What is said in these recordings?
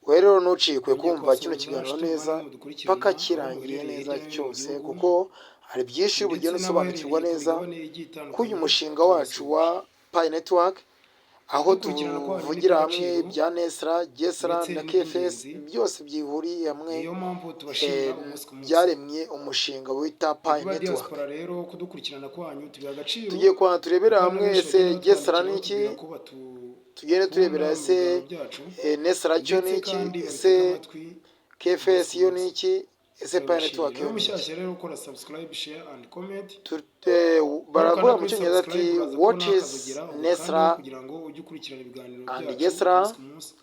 rero ntucikwe kumva kino kiganiro neza paka kirangiye neza cyose, kuko hari byinshi ugenda usobanukirwa neza k'uyu mushinga wacu wa Pi Network, aho tuvugira hamwe bya Nesra, Gesra na KFS byose byihuriye hamwe, byaremye umushinga wita Pi Network. Tugiye kwa turebera hamwe ese Gesra ni iki, tugende turebera ese Nesra cyo ni iki, ese KFS yo ni iki, ese Pi Network yo ni iki. Baravuga mu cyongereza ati what is Nesra and Gesra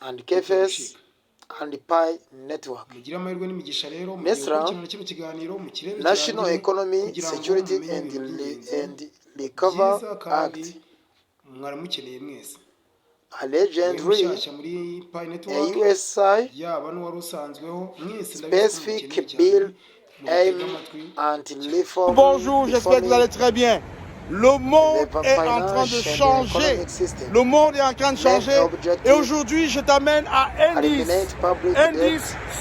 and KFS and Pi Network. Nesra, National Economy Security and Recovery Act, allegedly a USI specific bill aimed at reform. Bonjour, j'espère que vous allez très bien. Le monde est en train de changer. Le monde est en train de changer. Et aujourd'hui, je t'amène à Indies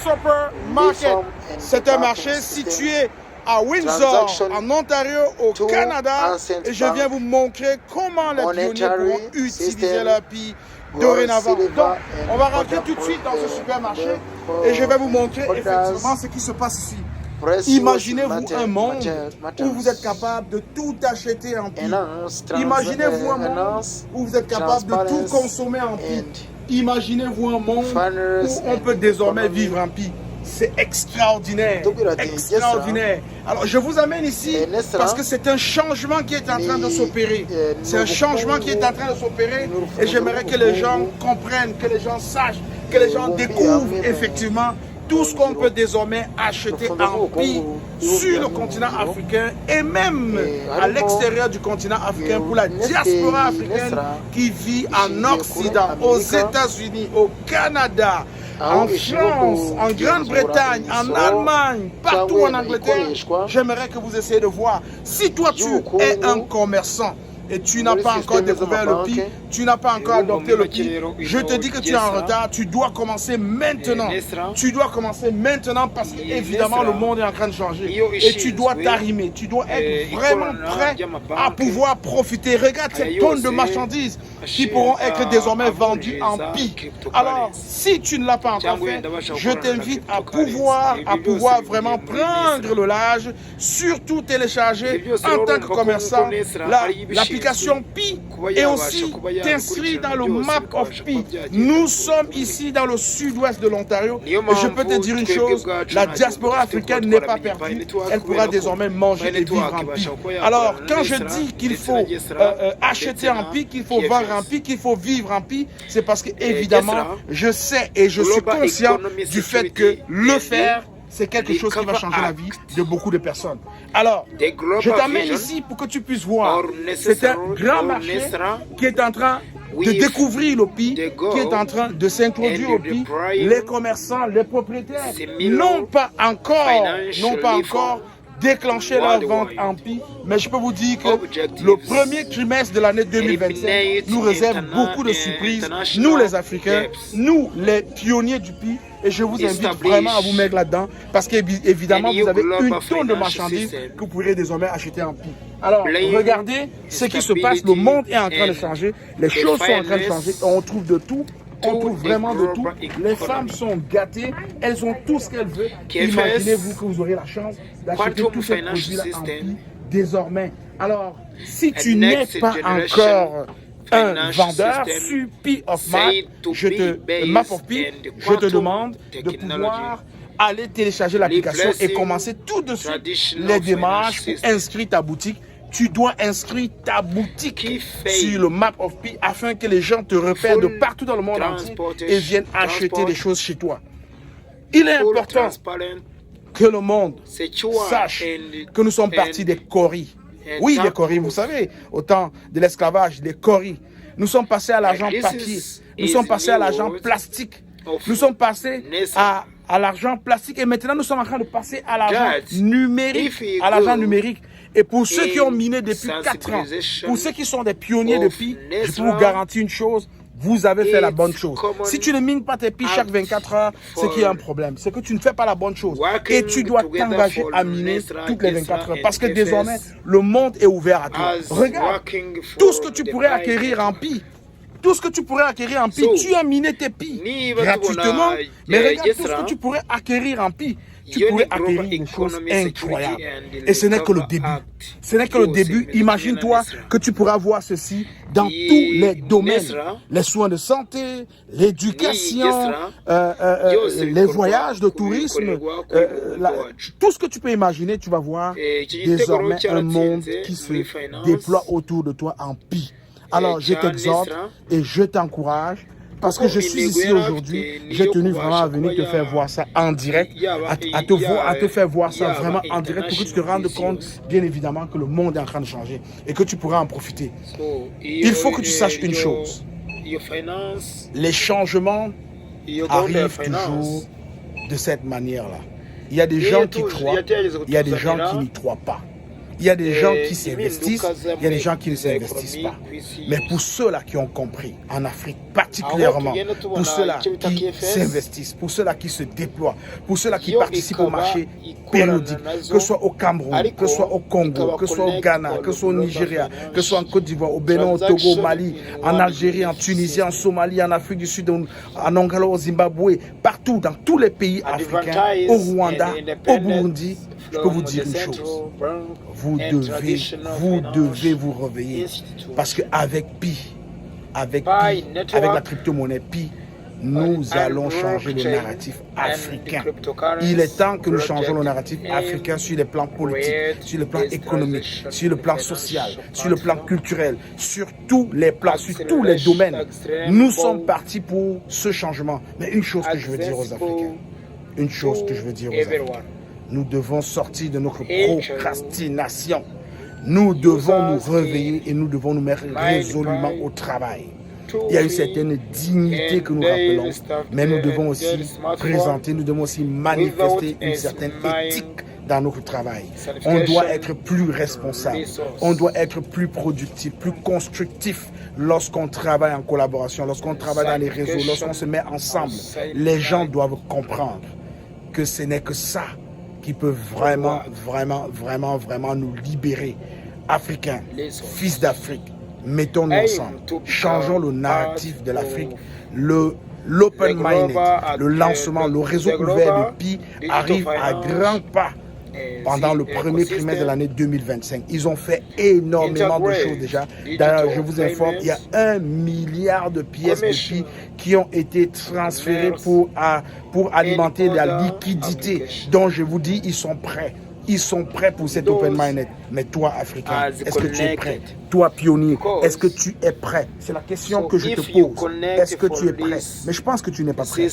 Supermarket. C'est un marché situé à Windsor, en Ontario, au Canada. Et je viens vous montrer comment les pionniers pourront utiliser leur PI dorénavant. Donc, on va rentrer tout de suite dans ce supermarché et je vais vous montrer effectivement ce qui se passe ici. Imaginez-vous un monde où vous êtes capable de tout acheter en PI. Imaginez-vous un monde où vous êtes capable de tout consommer en PI. Imaginez-vous un monde où on peut désormais vivre en PI. C'est extraordinaire, extraordinaire. Alors, je vous amène ici parce que c'est un changement qui est en train de s'opérer. C'est un changement qui est en train de s'opérer et j'aimerais que les gens comprennent, que les gens sachent, que les gens découvrent effectivement tout ce qu'on peut désormais acheter en PI sur le continent africain et même à l'extérieur du continent africain pour la diaspora africaine qui vit en Occident, aux États-Unis, au Canada, en France, en Grande-Bretagne, en Allemagne, partout en Angleterre. J'aimerais que vous essayiez de voir. Si toi tu es un commerçant et tu n'as pas encore découvert le PI, tu n'as pas encore adopté le PI, je te dis que tu es en retard, tu dois commencer maintenant. Tu dois commencer maintenant parce qu'évidemment le monde est en train de changer. Et tu dois t'arrimer, tu dois être vraiment prêt à pouvoir profiter. Regarde cette tonne de marchandises qui pourront être désormais vendues en PI. Alors, si tu ne l'as pas encore fait, je t'invite à pouvoir vraiment prendre le large, surtout télécharger en tant que commerçant l'application PI et aussi t'inscrire dans le Map of PI. Nous sommes ici dans le sud-ouest de l'Ontario et je peux te dire une chose, la diaspora africaine n'est pas perdue, elle pourra désormais manger et vivre en PI. Alors, quand je dis qu'il faut acheter en PI, qu'il faut vendre en PI, qu'il faut vivre en PI, c'est parce que évidemment, je sais et je suis conscient du fait que le faire, c'est quelque chose qui va changer la vie de beaucoup de personnes. Alors, je t'amène ici pour que tu puisses voir. C'est un grand marché qui est en train de découvrir le PI, qui est en train de s'introduire au PI. Les commerçants, les propriétaires n'ont pas encore déclencher leur vente en PI, mais je peux vous dire que le premier trimestre de l'année 2025 nous réserve beaucoup de surprises, nous les Africains, nous les pionniers du PI, et je vous invite vraiment à vous mettre là-dedans parce qu'évidemment vous avez une tonne de marchandises que vous pourrez désormais acheter en PI. Alors regardez ce qui se passe, le monde est en train de changer, les choses sont en train de changer, on trouve de tout. On trouve vraiment de tout. Les femmes sont gâtées, elles ont tout ce qu'elles veulent. Imaginez-vous que vous aurez la chance d'acheter tous ces produits-là en PI désormais. Alors, si tu n'es pas encore un vendeur sur Pi of Map, Map of Pi, je te demande de pouvoir aller télécharger l'application et commencer tout de suite les démarches pour inscrire ta boutique. Tu dois inscrire ta boutique sur le Map of Pi afin que les gens te repèrent de partout dans le monde entier et viennent acheter des choses chez toi. Il est important que le monde sache que nous sommes partis des Coris. Oui, des Coris, vous savez, au temps de l'esclavage, des Coris. Nous sommes passés à l'argent papier, nous sommes passés à l'argent plastique, nous sommes passés à l'argent plastique et maintenant nous sommes en train de passer à l'argent numérique, Et pour ceux qui ont miné depuis 4 ans, pour ceux qui sont des pionniers depuis, je peux vous garantir une chose, vous avez fait la bonne chose. Si tu ne mines pas tes pieds chaque 24 heures, c'est qu'il y a un problème. C'est que tu ne fais pas la bonne chose. Et tu dois t'engager à miner toutes les 24 heures. Parce que désormais, le monde est ouvert à toi. Regarde, tout ce que tu pourrais acquérir en pi, tout ce que tu pourrais acquérir en pi, tu as miné tes pi gratuitement. Mais regarde tout ce que tu pourrais acquérir en pi. Tu pourrais acquérir des choses incroyables. Et ce n'est que le début. Ce n'est que le début. Imagine-toi que tu pourras voir ceci dans tous les domaines. Les soins de santé, l'éducation, les voyages de tourisme. Tout ce que tu peux imaginer, tu vas voir désormais un monde qui se déploie autour de toi en pi. Alors, je t'exhorte et je t'encourage. Parce que je suis ici aujourd'hui, j'ai tenu vraiment à venir te faire voir ça en direct, à te faire voir ça vraiment en direct pour que tu te rendes compte, bien évidemment, que le monde est en train de changer et que tu pourras en profiter. Il faut que tu saches une chose. Les changements arrivent toujours de cette manière-là. Il y a des gens qui croient, il y a des gens qui n'y croient pas. Il y a des gens qui s'investissent, il y a des gens qui ne s'investissent pas. Mais pour ceux-là qui ont compris, en Afrique particulièrement, pour ceux-là qui s'investissent, pour ceux-là qui se déploient, pour ceux-là qui participent au marché périodique, que ce soit au Cameroun, que ce soit au Congo, que ce soit au Ghana, que ce soit au Nigeria, que ce soit en Côte d'Ivoire, au Bénin, au Togo, au Mali, en Algérie, en Tunisie, en Somalie, en Afrique du Sud, en Angola, au Zimbabwe, partout, dans tous les pays africains, au Rwanda, au Burundi, je peux vous dire une chose. Vous devez vous réveiller. Parce qu'avec Pi, avec la crypto-monnaie Pi, nous allons changer le narratif africain. Il est temps que nous changeons le narratif africain sur les plans politiques, sur le plan économique, sur le plan social, sur le plan culturel, sur tous les plans, sur tous les domaines. Nous sommes partis pour ce changement. Mais une chose que je veux dire aux Africains, une chose que je veux dire aux Africains, nous devons sortir de notre procrastination. Nous devons nous réveiller et nous devons nous mettre résolument au travail. Il y a une certaine dignité que nous rappelons, mais nous devons aussi présenter, nous devons aussi manifester une certaine éthique dans notre travail. On doit être plus responsable, on doit être plus productif, plus constructif lorsqu'on travaille en collaboration, lorsqu'on travaille dans les réseaux, lorsqu'on se met ensemble. Les gens doivent comprendre que ce n'est que ça qui peut vraiment nous libérer. Africains, fils d'Afrique, mettons-nous ensemble, changeons le narratif de l'Afrique. L'open-minded, le lancement, le réseau ouvert de Pi arrive à grands pas pendant le premier trimestre de l'année 2025. Ils ont fait énormément de choses déjà. D'ailleurs, je vous informe, il y a 1 milliard de pièces de Pi qui ont été transférées pour alimenter la liquidité. Donc, je vous dis, ils sont prêts. Ils sont prêts pour cet open-minded. Mais toi, Africain, est-ce que tu es prêt? Toi, pionnier, est-ce que tu es prêt? C'est la question que je te pose. Est-ce que tu es prêt? Mais je pense que tu n'es pas prêt.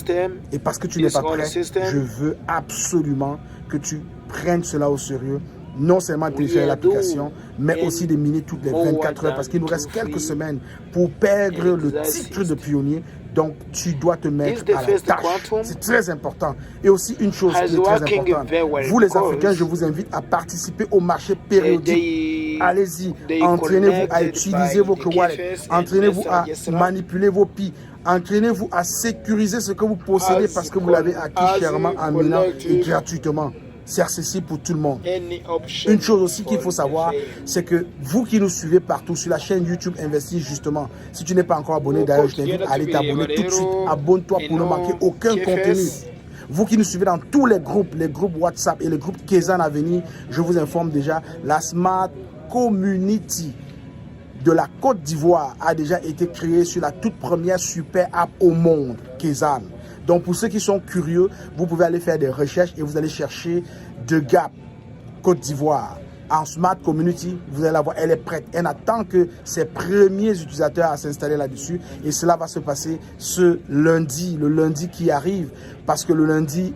Et parce que tu n'es pas prêt, je veux absolument que tu prennes cela au sérieux. Non seulement télécharger l'application, mais aussi de miner toutes les 24 heures. Parce qu'il nous reste quelques semaines pour perdre le titre de pionnier. Donc, tu dois te mettre à la tâche. C'est très important. Et aussi, une chose qui est très importante. Vous, les Africains, je vous invite à participer au marché périodique. Allez-y, entraînez-vous à utiliser votre wallet. Entraînez-vous à manipuler vos Pi. Entraînez-vous à sécuriser ce que vous possédez parce que vous l'avez acquis chèrement en minant et gratuitement. C'est accessible pour tout le monde. Une chose aussi qu'il faut savoir, c'est que vous qui nous suivez partout sur la chaîne YouTube Investir justement, si tu n'es pas encore abonné, d'ailleurs je t'invite à aller t'abonner tout de suite. Abonne-toi pour ne manquer aucun contenu. Vous qui nous suivez dans tous les groupes WhatsApp et les groupes Kezan à venir, je vous informe déjà, la Smart Community de la Côte d'Ivoire a déjà été créée sur la toute première super app au monde, Kezan. Donc, pour ceux qui sont curieux, vous pouvez aller faire des recherches et vous allez chercher De Gap, Côte d'Ivoire. En Smart Community, vous allez la voir, elle est prête. Elle attend que ses premiers utilisateurs à s'installer là-dessus. Et cela va se passer ce lundi, le lundi qui arrive. Parce que le lundi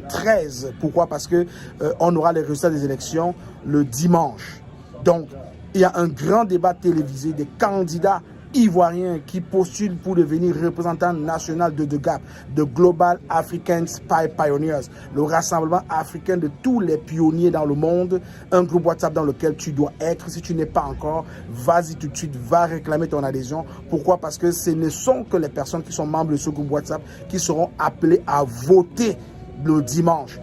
13, pourquoi? Parce que on aura les résultats des élections le dimanche. Donc, il y a un grand débat télévisé des candidats Ivoirien qui postule pour devenir représentant national de GAP, de Global African Spy Pioneers, le rassemblement africain de tous les pionniers dans le monde, un groupe WhatsApp dans lequel tu dois être. Si tu n'es pas encore, vas-y tout de suite, va réclamer ton adhésion. Pourquoi? Parce que ce ne sont que les personnes qui sont membres de ce groupe WhatsApp qui seront appelées à voter le dimanche.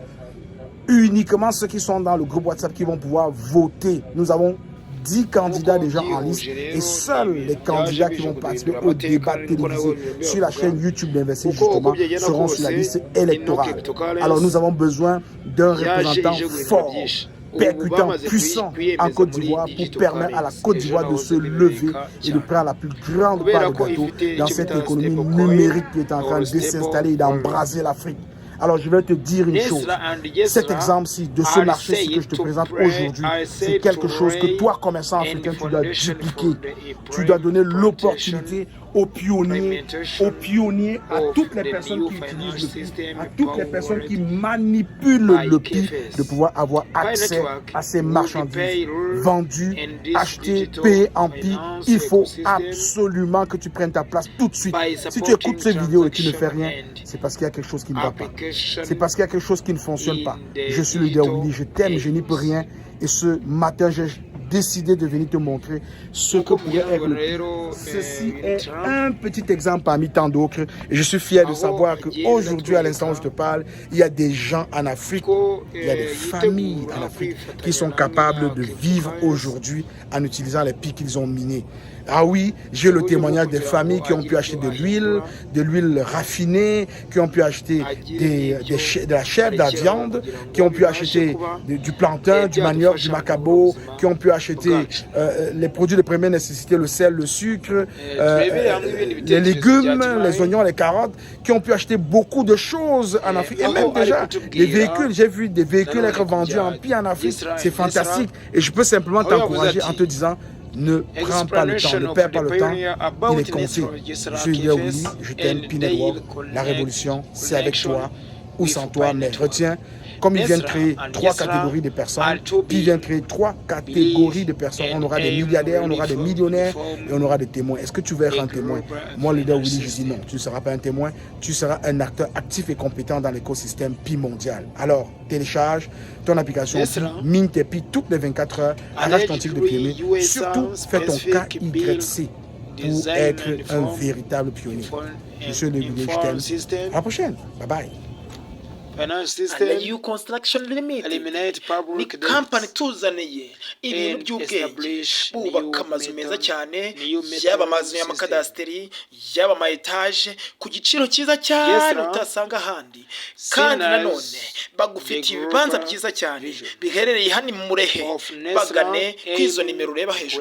Uniquement ceux qui sont dans le groupe WhatsApp qui vont pouvoir voter. Nous avons 10 candidats déjà en liste et seuls les candidats qui vont participer au débat télévisé sur la chaîne YouTube d'Investir justement seront sur la liste électorale. Alors nous avons besoin d'un représentant fort, percutant, puissant en Côte d'Ivoire pour permettre à la Côte d'Ivoire de se lever et de prendre la plus grande part du gâteau dans cette économie numérique qui est en train de s'installer et d'embraser l'Afrique. Alors, je vais te dire une chose. Cet exemple-ci de ce marché que je te présente aujourd'hui, c'est quelque chose que toi, commerçant africain, tu dois dupliquer. Tu dois donner l'opportunité aux pionniers, à toutes les personnes qui utilisent le PI, à toutes les personnes qui manipulent le PI, de pouvoir avoir accès à ces marchandises vendues, achetées, payées en PI. Il faut absolument que tu prennes ta place tout de suite. Si tu écoutes ces vidéos et tu ne fais rien, c'est parce qu'il y a quelque chose qui ne va pas. C'est parce qu'il y a quelque chose qui ne fonctionne pas. Je suis le leader Willy, je t'aime, je n'y peux rien. Et ce matin, j'ai décidé de venir te montrer ce que pourrait être le PI. Ceci est un petit exemple parmi tant d'autres. Et je suis fier de savoir qu'aujourd'hui, à l'instant où je te parle, il y a des gens en Afrique, il y a des familles en Afrique qui sont capables de vivre aujourd'hui en utilisant les PI qu'ils ont minés. Ah oui, j'ai le témoignage des familles qui ont pu acheter de l'huile raffinée, qui ont pu acheter de la chair, de la viande, qui ont pu acheter du plantain, du manioc, du macabo, qui ont pu acheter les produits de première nécessité, le sel, le sucre, les légumes, les oignons, les carottes, qui ont pu acheter beaucoup de choses en Afrique. Et même déjà, les véhicules, j'ai vu des véhicules être vendus en PI en Afrique. C'est fantastique. Et je peux simplement t'encourager en te disant, ne prends pas le temps, ne perds pas le temps, il est compté. Je suis Leader Willy, je t'aime, PI Network, la révolution, c'est avec toi ou sans toi, mais retiens, comme il vient de créer 3 catégories de personnes, puis il vient de créer 3 catégories de personnes. On aura des milliardaires, on aura des millionnaires et on aura des témoins. Est-ce que tu veux être un témoin? Moi, Leader Willy, je dis non. Tu ne seras pas un témoin, tu seras un acteur actif et compétent dans l'écosystème PI mondial. Alors, télécharge ton application, mine tes PI toutes les 24 heures, arrache ton titre de pionnier. Surtout, fais ton KYC pour être un véritable pionnier. Je suis Leader Willy, je t'aime. À la prochaine. Bye bye. You Construction Limited ni kampani tuzaniye ibintu by'ubwenge bubaka amazu meza cyane, yaba amazu y'amakadasiteri, yaba ama etaje ku giciro cyiza cyane utasanga ahandi, kandi nanone bagufitiye ibibanza byiza cyane biherereye hano mu Murehe. Bagane kwizo nimero ureba hejuru.